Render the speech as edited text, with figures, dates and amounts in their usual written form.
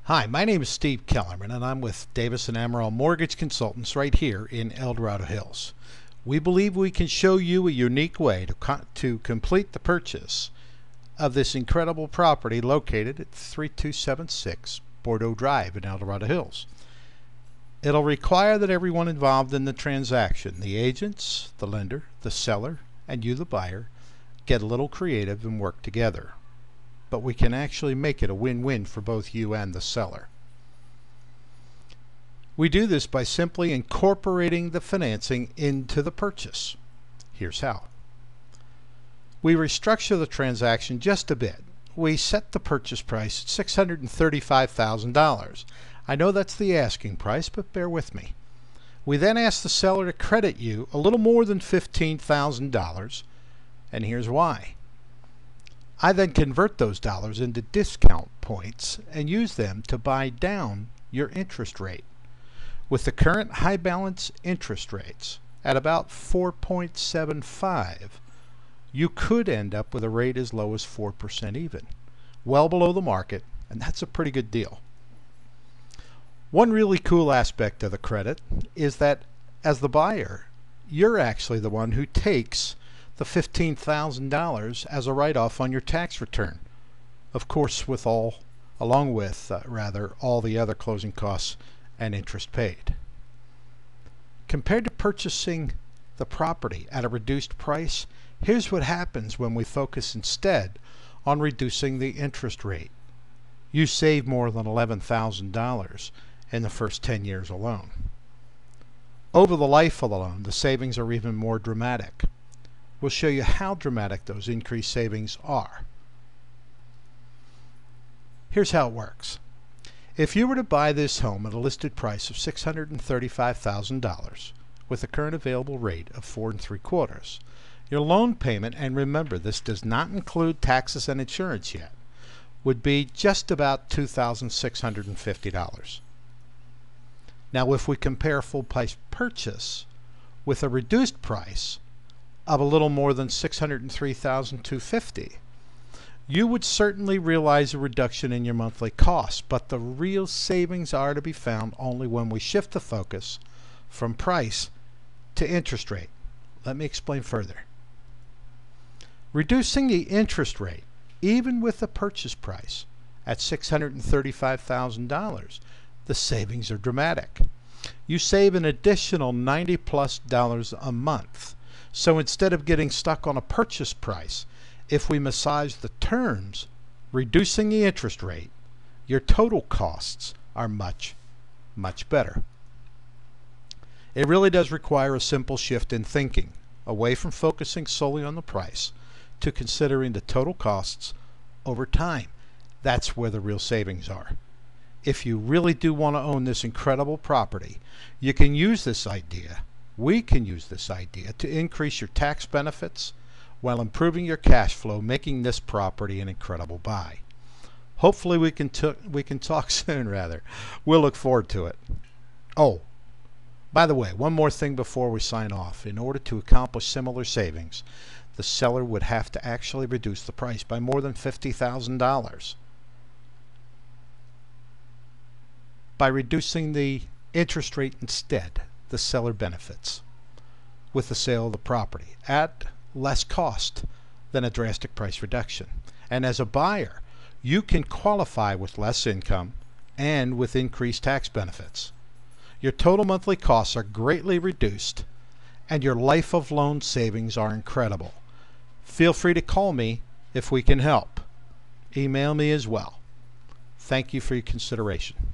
Hi, my name is Steve Kellerman, and I'm with Davis & Amaral Mortgage Consultants right here in El Dorado Hills. We believe we can show you a unique way to complete the purchase of this incredible property located at 3276 Bordeaux Drive in El Dorado Hills. It'll require that everyone involved in the transaction, the agents, the lender, the seller, and you, the buyer, get a little creative and work together. But we can actually make it a win-win for both you and the seller. We do this by simply incorporating the financing into the purchase. Here's how. We restructure the transaction just a bit. We set the purchase price at $635,000. I know that's the asking price, but bear with me. We then ask the seller to credit you a little more than $15,000, and here's why. I then convert those dollars into discount points and use them to buy down your interest rate. With the current high balance interest rates at about 4.75, you could end up with a rate as low as 4% even, well below the market, and that's a pretty good deal. One really cool aspect of the credit is that as the buyer, you're actually the one who takes the $15,000 as a write-off on your tax return. Of course, along with all the other closing costs and interest paid. Compared to purchasing the property at a reduced price, here's what happens when we focus instead on reducing the interest rate. You save more than $11,000 in the first 10 years alone. Over the life of the loan, the savings are even more dramatic. We'll show you how dramatic those increased savings are. Here's how it works. If you were to buy this home at a listed price of $635,000 with a current available rate of 4 3/4, your loan payment, and remember this does not include taxes and insurance yet, would be just about $2,650. Now if we compare full price purchase with a reduced price of a little more than $603,250, you would certainly realize a reduction in your monthly costs, but the real savings are to be found only when we shift the focus from price to interest rate. Let me explain further. Reducing the interest rate, even with the purchase price at $635,000, the savings are dramatic. You save an additional $90+ a month. So instead of getting stuck on a purchase price, if we massage the terms, reducing the interest rate, your total costs are much, much better. It really does require a simple shift in thinking, away from focusing solely on the price to considering the total costs over time. That's where the real savings are. If you really do want to own this incredible property, you can use this idea. We can use this idea to increase your tax benefits while improving your cash flow, making this property an incredible buy. Hopefully we can talk soon rather. We'll look forward to it. Oh, by the way, one more thing before we sign off. In order to accomplish similar savings, the seller would have to actually reduce the price by more than $50,000. By reducing the interest rate instead, the seller benefits with the sale of the property at less cost than a drastic price reduction. And as a buyer, you can qualify with less income and with increased tax benefits. Your total monthly costs are greatly reduced and your life of loan savings are incredible. Feel free to call me if we can help. Email me as well. Thank you for your consideration.